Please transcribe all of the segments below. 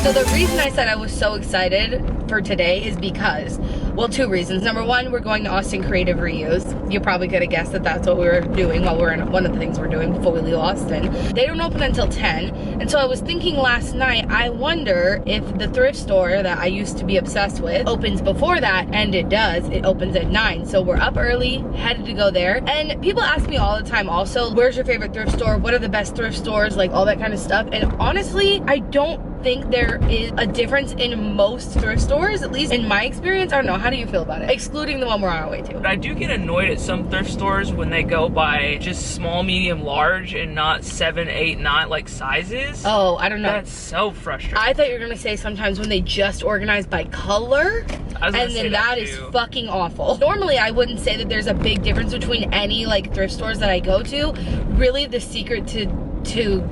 So the reason I said I was so excited for today is because, well, two reasons. Number one, we're going to Austin Creative Reuse. You probably could have guessed that that's what we were doing while we're in one of the things we're doing before we leave Austin. They don't open until 10. And so I was thinking last night, I wonder if the thrift store that I used to be obsessed with opens before that, and it does. It opens at 9. So we're up early, headed to go there. And people ask me all the time also, where's your favorite thrift store? What are the best thrift stores? Like all that kind of stuff. And honestly, I don't think there is a difference in most thrift stores, at least in my experience. I don't know, how do you feel about it? Excluding the one we're on our way to. I do get annoyed at some thrift stores when they go by just small, medium, large and not 7, 8, 9 like sizes. Oh, I don't know. That's so frustrating. I thought you were gonna say sometimes when they just organize by color, and then that is fucking awful. Normally I wouldn't say that there's a big difference between any like thrift stores that I go to. Really the secret to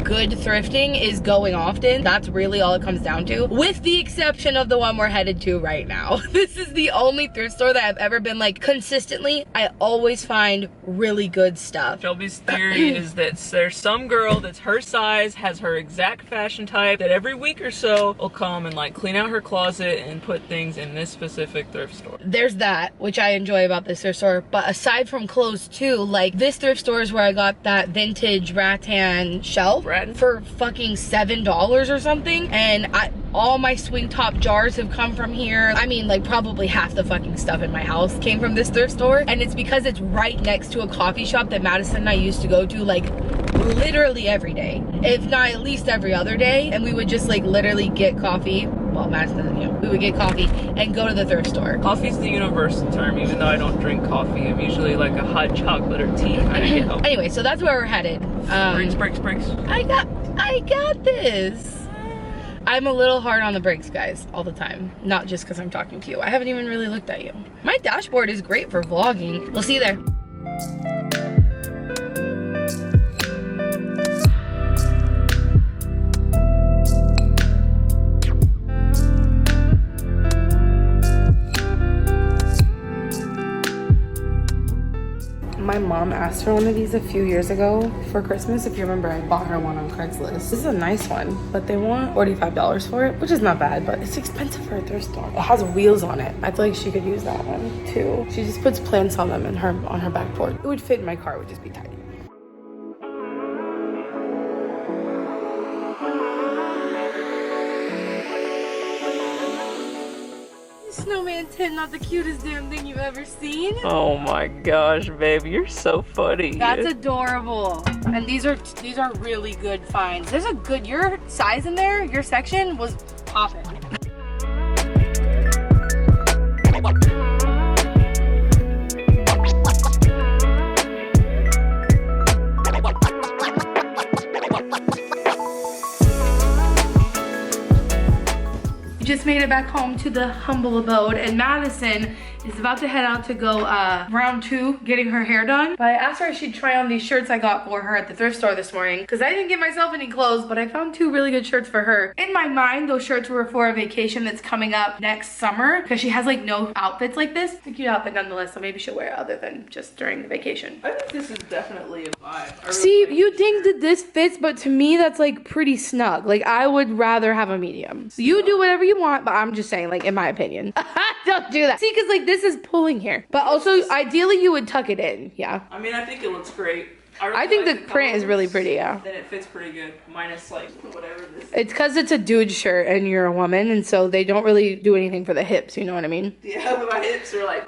good thrifting is going often. That's really all it comes down to, with the exception of the one we're headed to right now. This is the only thrift store that I've ever been like consistently, I always find really good stuff. Shelby's theory is that there's some girl that's her size, has her exact fashion type, that every week or so will come and like clean out her closet and put things in this specific thrift store. There's that, which I enjoy about this thrift store. But aside from clothes too, like this thrift store is where I got that vintage rattan shelf for fucking $7 or something, and all my swing top jars have come from here. I mean, like probably half the fucking stuff in my house came from this thrift store, and it's because it's right next to a coffee shop that Madison and I used to go to like literally every day, if not at least every other day, and we would just like literally get coffee. Well, Madison doesn't, you know, we would get coffee and go to the thrift store. Coffee's the universal term, even though I don't drink coffee. I'm usually like a hot chocolate or tea kind of gal. Anyway, so that's where we're headed. Brakes. I got this. I'm a little hard on the brakes, guys, all the time. Not just because I'm talking to you. I haven't even really looked at you. My dashboard is great for vlogging. We'll see you there. My mom asked for one of these a few years ago for Christmas. If you remember, I bought her one on Craigslist. This is a nice one, but they want $45 for it, which is not bad, but it's expensive for a thrift store. It has wheels on it. I feel like she could use that one too. She just puts plants on them in on her back porch. It would fit in my car, it would just be tiny. Snowman 10, not the cutest damn thing you've ever seen. Oh my gosh, babe, you're so funny. That's adorable. And these are really good finds. There's a good, your size in there, your section was popping. Just made it back home to the humble abode, and Madison is about to head out to go round 2 getting her hair done. But I asked her if she'd try on these shirts I got for her at the thrift store this morning, because I didn't get myself any clothes, but I found 2 really good shirts for her. In my mind, those shirts were for a vacation that's coming up next summer, because she has like no outfits like this. It's a cute outfit nonetheless, so maybe she'll wear it other than just during the vacation. I think this is definitely a vibe. See, you think that this fits, but to me that's like pretty snug. Like I would rather have a medium. So you do whatever you want, but I'm just saying, like in my opinion. Don't do that. See, because like this is pulling here, but also ideally you would tuck it in. Yeah, I mean, I think it looks great. I think the print is really pretty. Yeah, then it fits pretty good, minus like whatever this is. It's because it's a dude shirt and you're a woman, and so they don't really do anything for the hips, you know what I mean? Yeah, but my hips are like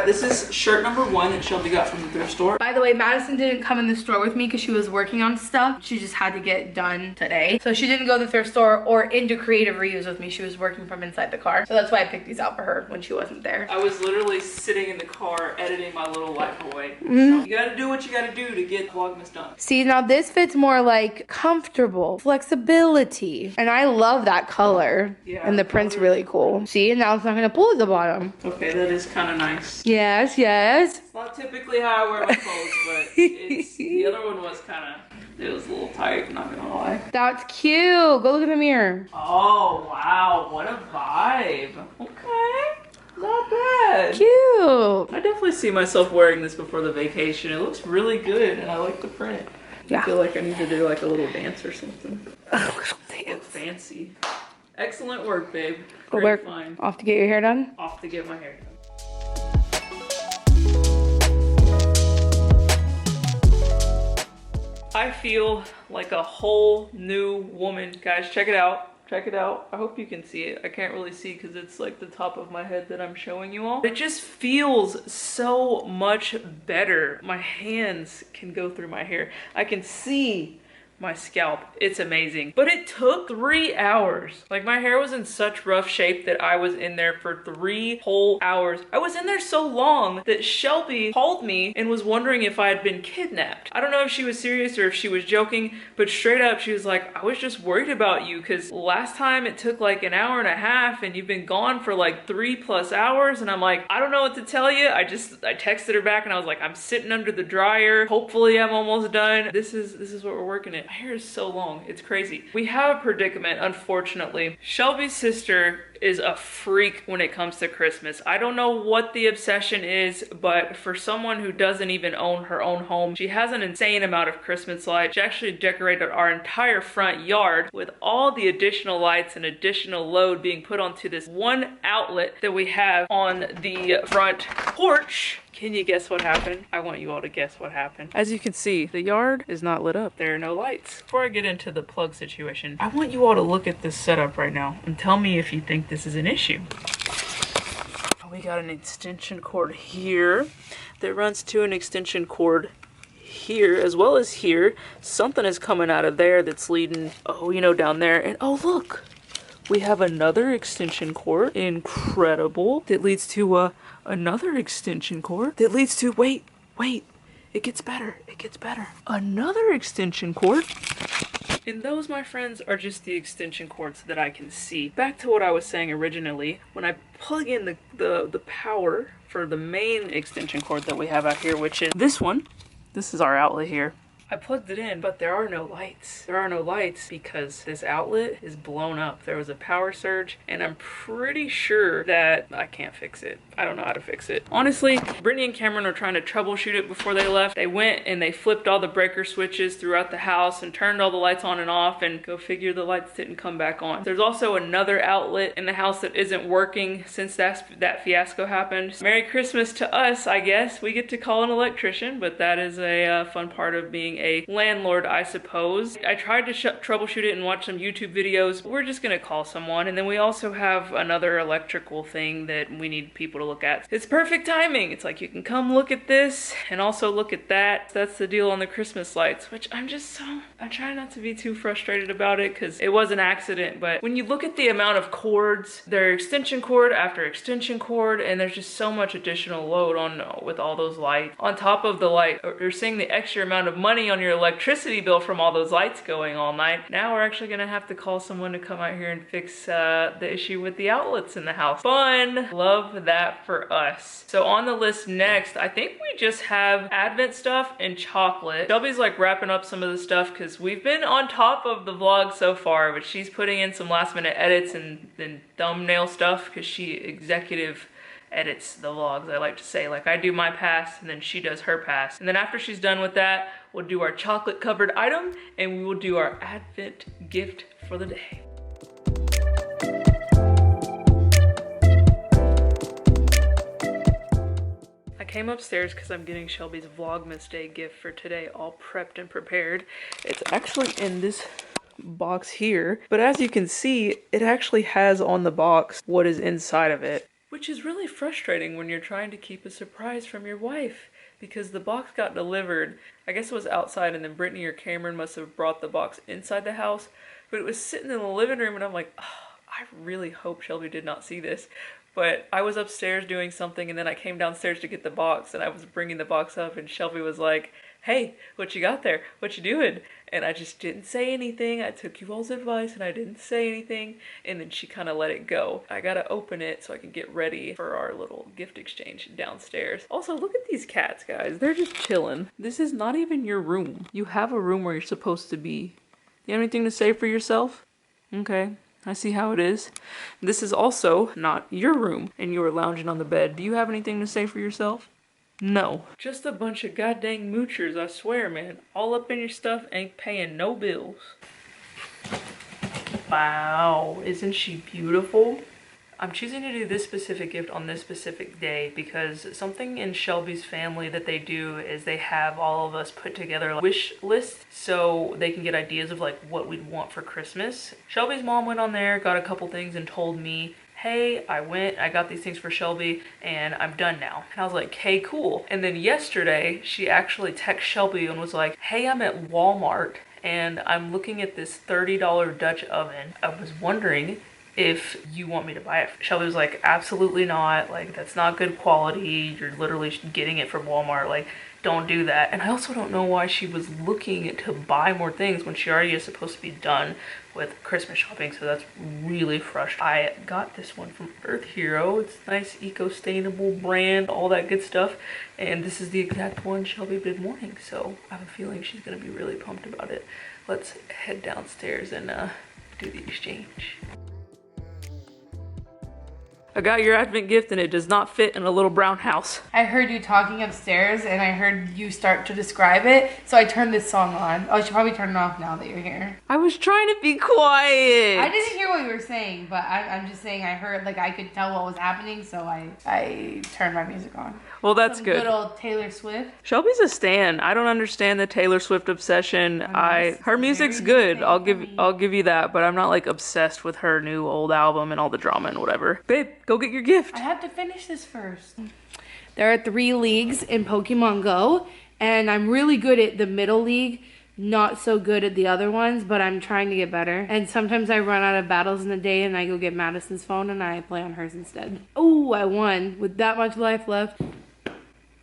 This is shirt number 1 that Shelby got from the thrift store. By the way, Madison didn't come in the store with me because she was working on stuff. She just had to get done today, so she didn't go to the thrift store or into creative reuse with me. She was working from inside the car, so that's why I picked these out for her when she wasn't there. I was literally sitting in the car editing my little life away. So you gotta do what you gotta do to get Vlogmas done. See, now this fits more like comfortable, flexibility, and I love that color. Yeah, and the print's really cool. See, and now it's not gonna pull at the bottom. Okay, that is kind of nice. Yes, yes. It's not typically how I wear my clothes, but it's, the other one was kind of, it was a little tight, not gonna lie. That's cute. Go look in the mirror. Oh, wow, what a vibe. Okay. Not bad. Cute. I definitely see myself wearing this before the vacation. It looks really good and I like the print. Yeah. I feel like I need to do like a little dance or something. A little dance. fancy. Excellent work, babe. Go Great work. find. Off to get your hair done? Off to get my hair done. I feel like a whole new woman. Guys, check it out. Check it out. I hope you can see it. I can't really see because it's like the top of my head that I'm showing you all. It just feels so much better. My hands can go through my hair. I can see my scalp. It's amazing. But it took 3 hours. Like, my hair was in such rough shape that I was in there for 3 whole hours. I was in there so long that Shelbi called me and was wondering if I had been kidnapped. I don't know if she was serious or if she was joking, but straight up she was like, I was just worried about you because last time it took like an hour and a half and you've been gone for like 3+ hours. And I'm like, I don't know what to tell you. I texted her back and I was like, I'm sitting under the dryer. Hopefully I'm almost done. This is what we're working at. My hair is so long. It's crazy. We have a predicament, unfortunately. Shelbi's sister is a freak when it comes to Christmas. I don't know what the obsession is, but for someone who doesn't even own her own home, she has an insane amount of Christmas lights. She actually decorated our entire front yard with all the additional lights and additional load being put onto this one outlet that we have on the front porch. Can you guess what happened? I want you all to guess what happened. As you can see, the yard is not lit up. There are no lights. Before I get into the plug situation, I want you all to look at this setup right now and tell me if you think this is an issue. We got an extension cord here that runs to an extension cord here as well as here. Something is coming out of there that's leading, oh, you know, down there. And oh, look, we have another extension cord, incredible, that leads to another extension cord that leads to, wait, it gets better, another extension cord. And those, my friends, are just the extension cords that I can see. Back to what I was saying originally, when I plug in the power for the main extension cord that we have out here, which is this one, this is our outlet here. I plugged it in, but there are no lights. There are no lights because this outlet is blown up. There was a power surge, and I'm pretty sure that I can't fix it. I don't know how to fix it. Honestly, Brittany and Cameron are trying to troubleshoot it before they left. They went and they flipped all the breaker switches throughout the house and turned all the lights on and off, and go figure, the lights didn't come back on. There's also another outlet in the house that isn't working since that fiasco happened. Merry Christmas to us, I guess. We get to call an electrician, but that is a fun part of being a landlord, I suppose. I tried to troubleshoot it and watch some YouTube videos. We're just gonna call someone, and then we also have another electrical thing that we need people to look at. It's perfect timing. It's like, you can come look at this and also look at that. That's the deal on the Christmas lights, which I try not to be too frustrated about it because it was an accident, but when you look at the amount of cords, they're extension cord after extension cord, and there's just so much additional load on with all those lights. On top of the light, you're seeing the extra amount of money on your electricity bill from all those lights going all night. Now we're actually gonna have to call someone to come out here and fix the issue with the outlets in the house. Fun. Love that for us. So on the list next, I think we just have Advent stuff and chocolate. Shelbi's like wrapping up some of the stuff because we've been on top of the vlog so far, but she's putting in some last minute edits and thumbnail stuff because she executive edits the vlogs. I like to say, like, I do my pass and then she does her pass. And then after she's done with that, we'll do our chocolate covered item and we will do our Advent gift for the day. I came upstairs because I'm getting Shelbi's Vlogmas Day gift for today, all prepped and prepared. It's actually in this box here, but as you can see, it actually has on the box what is inside of it, which is really frustrating when you're trying to keep a surprise from your wife, because the box got delivered, I guess it was outside, and then Brittany or Cameron must have brought the box inside the house, but it was sitting in the living room, and I'm like, oh, I really hope Shelbi did not see this. But I was upstairs doing something, and then I came downstairs to get the box, and I was bringing the box up, and Shelbi was like, hey, what you got there? What you doing? And I just didn't say anything. I took you all's advice, and I didn't say anything, and then she kind of let it go. I gotta open it so I can get ready for our little gift exchange downstairs. Also, look at these cats, guys. They're just chilling. This is not even your room. You have a room where you're supposed to be. You have anything to say for yourself? Okay. I see how it is. This is also not your room, and you are lounging on the bed. Do you have anything to say for yourself? No. Just a bunch of goddamn moochers, I swear, man. All up in your stuff, ain't paying no bills. Wow, isn't she beautiful? I'm choosing to do this specific gift on this specific day because something in Shelby's family that they do is they have all of us put together a wish list so they can get ideas of like what we'd want for Christmas. Shelby's mom went on there, got a couple things and told me, hey, I got these things for Shelby and I'm done now. And I was like, hey, cool. And then yesterday she actually texted Shelby and was like, hey, I'm at Walmart and I'm looking at this $30 Dutch oven. I was wondering if you want me to buy it. Shelby was like, absolutely not. Like, that's not good quality. You're literally getting it from Walmart. Like, don't do that. And I also don't know why she was looking to buy more things when she already is supposed to be done with Christmas shopping. So that's really frustrating. I got this one from Earth Hero. It's a nice eco-sustainable brand, all that good stuff. And this is the exact one Shelby been wanting. So I have a feeling she's gonna be really pumped about it. Let's head downstairs and do the exchange. I got your Advent gift and it does not fit in a little brown house. I heard you talking upstairs and I heard you start to describe it, so I turned this song on. Oh, I should probably turn it off now that you're here. I was trying to be quiet. I didn't hear what you were saying, but I'm just saying I heard, like, I could tell what was happening, so I turned my music on. Well, that's Some good. Good old Taylor Swift. Shelby's a stan. I don't understand the Taylor Swift obsession. Her music's good. I'll give you that, but I'm not like obsessed with her new old album and all the drama and whatever. Babe, go get your gift. I have to finish this first. There are 3 leagues in Pokemon Go, and I'm really good at the middle league, not so good at the other ones, but I'm trying to get better. And sometimes I run out of battles in the day and I go get Madison's phone and I play on hers instead. Oh, I won with that much life left.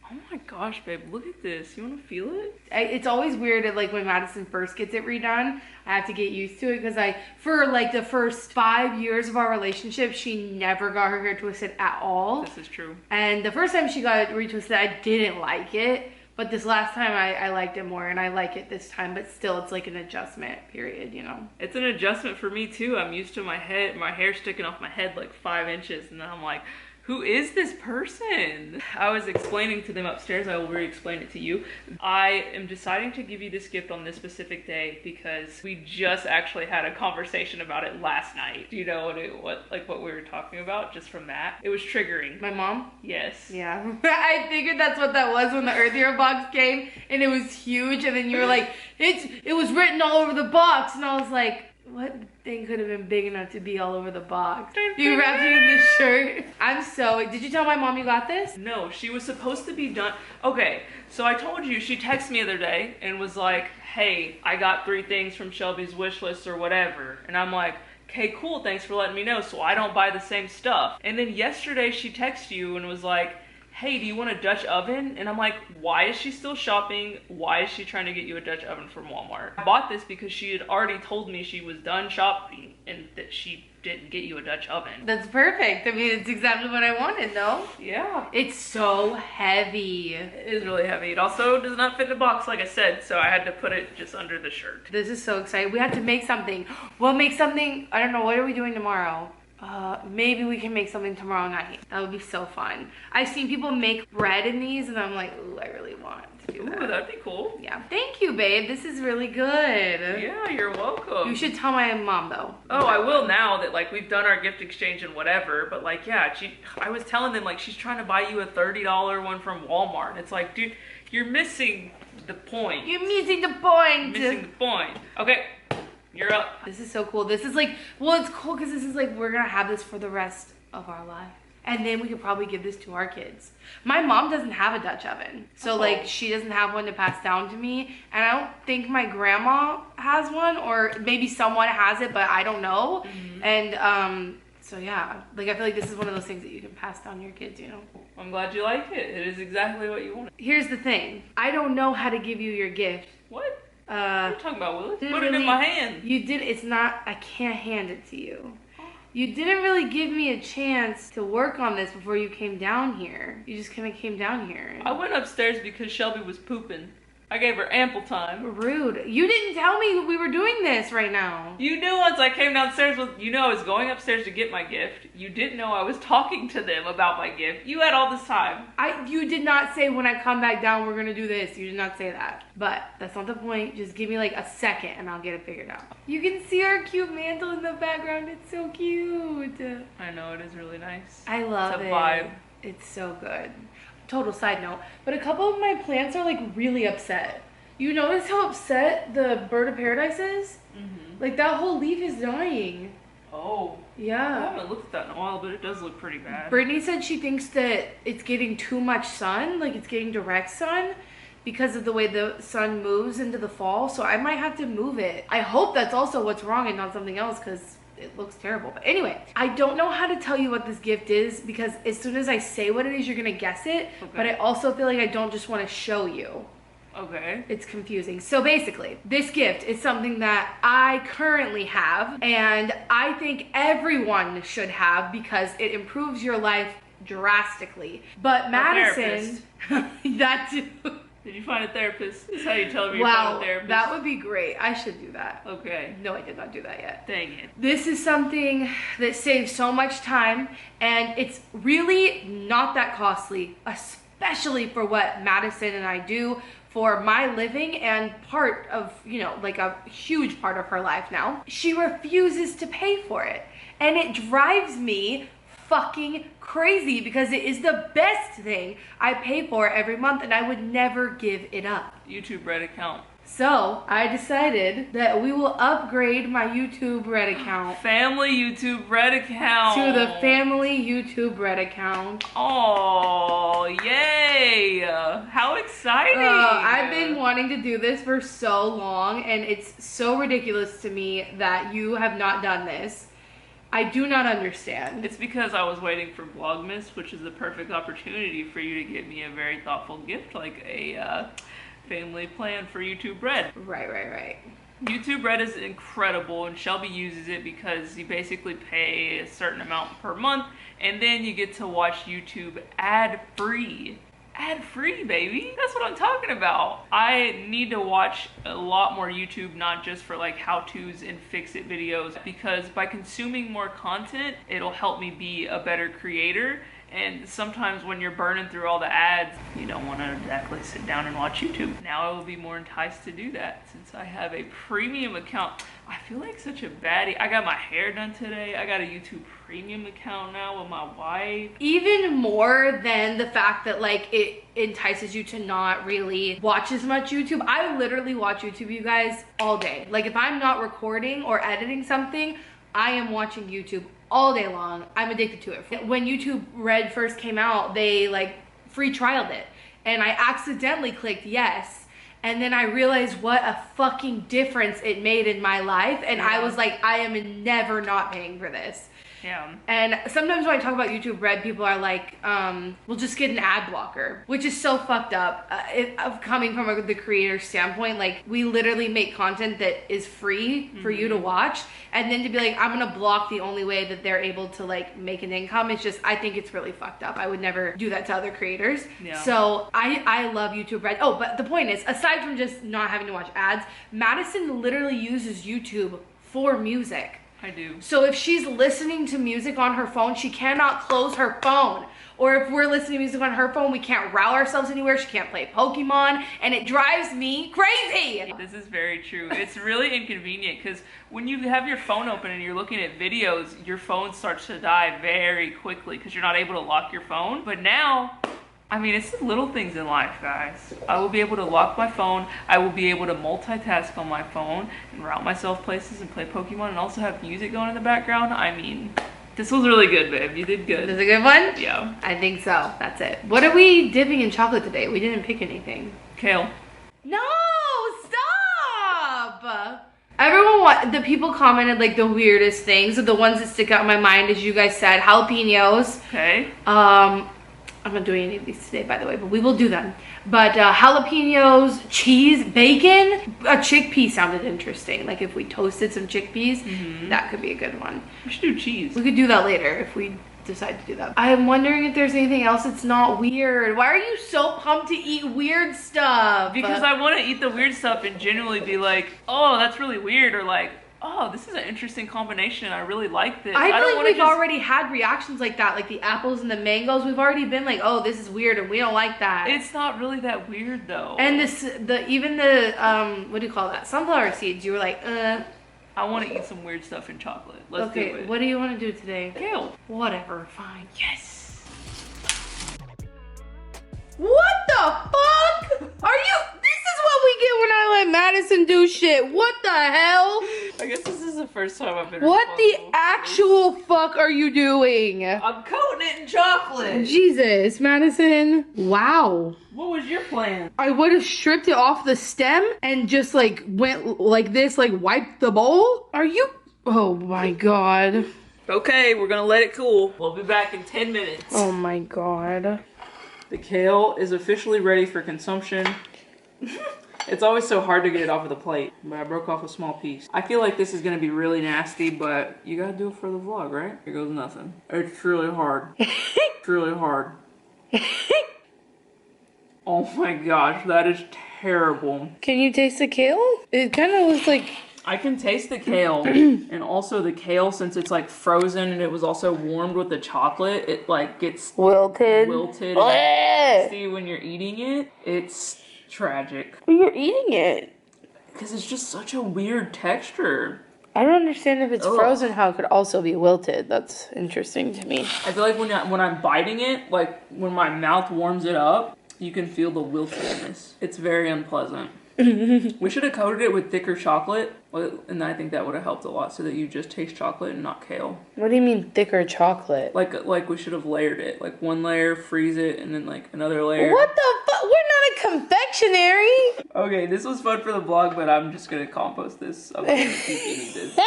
Oh my gosh, babe, look at this. You want to feel it? It's always weird at, like, when Madison first gets it redone. I have to get used to it because for like the first 5 years of our relationship, she never got her hair twisted at all. This is true. And the first time she got it retwisted, I didn't like it. But this last time I liked it more, and I like it this time, but still it's like an adjustment period, you know? It's an adjustment for me too. I'm used to my hair sticking off my head like 5 inches, and then I'm like, who is this person? I was explaining to them upstairs, I will re-explain it to you. I am deciding to give you this gift on this specific day because we just actually had a conversation about it last night. Do you know what we were talking about just from that? It was triggering. My mom? Yes. Yeah. I figured that's what that was when the Earth Hero box came and it was huge, and then you were like, it was written all over the box, and I was like, what thing could have been big enough to be all over the box? You wrapped it in the shirt. Did you tell my mom you got this? No, she was supposed to be done. Okay, so I told you, she texted me the other day and was like, hey, I got 3 things from Shelby's wish list or whatever. And I'm like, okay, cool, thanks for letting me know so I don't buy the same stuff. And then yesterday she texted you and was like, hey, do you want a Dutch oven? And I'm like, why is she still shopping? Why is she trying to get you a Dutch oven from Walmart? I bought this because she had already told me she was done shopping and that she didn't get you a Dutch oven. That's perfect. I mean, it's exactly what I wanted, though. Yeah. It's so heavy. It is really heavy. It also does not fit in the box, like I said, so I had to put it just under the shirt. This is so exciting. We have to make something. We'll make something. I don't know. What are we doing tomorrow? Maybe we can make something tomorrow night. That would be so fun. I've seen people make bread in these and I'm like, ooh, I really want to do that. Ooh, that'd be cool. Yeah. Thank you, babe. This is really good. Yeah, you're welcome. You should tell my mom, though. Oh, I will now that, like, we've done our gift exchange and whatever, but, like, yeah, I was telling them, like, she's trying to buy you a $30 one from Walmart. It's like, dude, you're missing the point. You're missing the point. Missing the point. Okay. You're up. This is so cool. This is like, well, it's cool because this is like, we're gonna have this for the rest of our life. And then we could probably give this to our kids. My mom doesn't have a Dutch oven. So like, she doesn't have one to pass down to me. And I don't think my grandma has one, or maybe someone has it, but I don't know. Mm-hmm. And so yeah, like I feel like this is one of those things that you can pass down to your kids, you know? I'm glad you like it. It is exactly what you wanted. Here's the thing. I don't know how to give you your gift. What? What are you talking about, Willis? Put it really, in my hand. You did, it's not, I can't hand it to you. You didn't really give me a chance to work on this before you came down here. You just kind of came down here. I went upstairs because Shelby was pooping. I gave her ample time. Rude. You didn't tell me we were doing this right now. You knew once I came downstairs with, you know, I was going upstairs to get my gift. You didn't know I was talking to them about my gift. You had all this time. You did not say when I come back down we're gonna do this. You did not say that. But that's not the point. Just give me like a second and I'll get it figured out. You can see our cute mantle in the background. It's so cute. I know, it is really nice. I love it. It's a vibe. It's so good. Total side note, but a couple of my plants are like really upset. You notice how upset the bird of paradise is? Mm-hmm. Like that whole leaf is dying. Oh. Yeah. I haven't looked at that in a while, but it does look pretty bad. Brittany said she thinks that it's getting too much sun, like it's getting direct sun because of the way the sun moves into the fall. So I might have to move it. I hope that's also what's wrong and not something else because it looks terrible. But anyway, I don't know how to tell you what this gift is because as soon as I say what it is, you're gonna guess it. Okay. But I also feel like I don't just want to show you. Okay. It's confusing. So basically, this gift is something that I currently have and I think everyone should have because it improves your life drastically. But Madison, that too. Did you find a therapist? Is how you tell me you found a therapist. That would be great. I should do that. Okay. No, I did not do that yet. Dang it. This is something that saves so much time and it's really not that costly, especially for what Madison and I do for my living and part of, you know, like a huge part of her life now. She refuses to pay for it and it drives me fucking crazy because it is the best thing I pay for every month and I would never give it up. YouTube Red account. So I decided that we will upgrade my YouTube Red account. Family YouTube Red account. To the family YouTube Red account. Oh, yay. How exciting. I've been wanting to do this for so long and it's so ridiculous to me that you have not done this. I do not understand. It's because I was waiting for VLOGMAS, which is the perfect opportunity for you to get me a very thoughtful gift, like a family plan for YouTube Red. Right. YouTube Red is incredible and Shelbi uses it because you basically pay a certain amount per month and then you get to watch YouTube ad-free. Ad-free, baby. That's what I'm talking about. I need to watch a lot more YouTube, not just for like how-tos and fix-it videos, because by consuming more content, it'll help me be a better creator. And sometimes when you're burning through all the ads, you don't want to exactly sit down and watch YouTube. Now I will be more enticed to do that since I have a premium account. I feel like such a baddie. I got my hair done today. I got a YouTube premium account now with my wife. Even more than the fact that like it entices you to not really watch as much YouTube. I literally watch YouTube, you guys, all day. Like if I'm not recording or editing something, I am watching YouTube all day long. I'm addicted to it. When YouTube Red first came out, they like free trialed it and I accidentally clicked yes. And then I realized what a fucking difference it made in my life. And I was like, I am never not paying for this. Yeah. And sometimes when I talk about YouTube Red, people are like, we'll just get an ad blocker, which is so fucked up. Coming from the creator standpoint, like we literally make content that is free for you to watch. And then to be like, I'm gonna block the only way that they're able to like make an income. It's just, I think it's really fucked up. I would never do that to other creators. Yeah. So I love YouTube Red. Oh, but the point is, aside from just not having to watch ads, Madison literally uses YouTube for music. I do. So if she's listening to music on her phone, she cannot close her phone. Or if we're listening to music on her phone, we can't route ourselves anywhere. She can't play Pokemon, and it drives me crazy. This is very true. It's really inconvenient because when you have your phone open and you're looking at videos, your phone starts to die very quickly because you're not able to lock your phone. But now, I mean, it's the little things in life, guys. I will be able to lock my phone. I will be able to multitask on my phone and route myself places and play Pokemon and also have music going in the background. I mean, this was really good, babe. You did good. This is a good one? Yeah. I think so. That's it. What are we dipping in chocolate today? We didn't pick anything. Kale. No, stop! Everyone, the people commented like the weirdest things. So the ones that stick out in my mind, as you guys said, jalapenos. Okay. I'm not doing any of these today, by the way, but we will do them. But jalapenos, cheese, bacon, a chickpea sounded interesting. Like if we toasted some chickpeas, that could be a good one. We should do cheese. We could do that later if we decide to do that. I'm wondering if there's anything else that's not weird. Why are you so pumped to eat weird stuff? Because I want to eat the weird stuff and genuinely be like, oh, that's really weird, or like, oh, this is an interesting combination. I really like this. I feel like we've already had reactions like that, like the apples and the mangoes. We've already been like, oh, this is weird and we don't like that. It's not really that weird though. And even the what do you call that? Sunflower seeds. You were like, I want to eat some weird stuff in chocolate. Let's do it. What do you want to do today? Kale. Whatever, fine. Yes. What the fuck? Are you? This is what we get when I let Madison do shit. What the hell? I guess this is the first time I've been. What the actual fuck are you doing? I'm coating it in chocolate. Jesus, Madison. Wow. What was your plan? I would have stripped it off the stem and just like went like this, like wiped the bowl. Are you? Oh my god. Okay, we're gonna let it cool. We'll be back in 10 minutes. Oh my god. The kale is officially ready for consumption. It's always so hard to get it off of the plate, but I broke off a small piece. I feel like this is gonna be really nasty, but you gotta do it for the vlog, right? Here goes nothing. It's really hard. It's really hard. Oh my gosh, that is terrible. Can you taste the kale? It kind of looks like... I can taste the kale, and also the kale, since it's like frozen and it was also warmed with the chocolate, it like gets wilted. And see when you're eating it, it's tragic. Well, you're eating it. Because it's just such a weird texture. I don't understand if it's frozen how it could also be wilted. That's interesting to me. I feel like when I'm biting it, like when my mouth warms it up, you can feel the wiltedness. It's very unpleasant. We should have coated it with thicker chocolate, and I think that would have helped a lot, so that you just taste chocolate and not kale. What do you mean thicker chocolate? Like we should have layered it, like one layer, freeze it, and then like another layer. What the fuck? We're not a confectionery. Okay, this was fun for the vlog, but I'm just gonna compost this. I'm gonna keep eating this.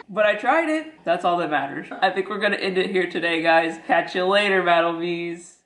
But I tried it. That's all that matters. I think we're gonna end it here today, guys. Catch you later, Battle Bees.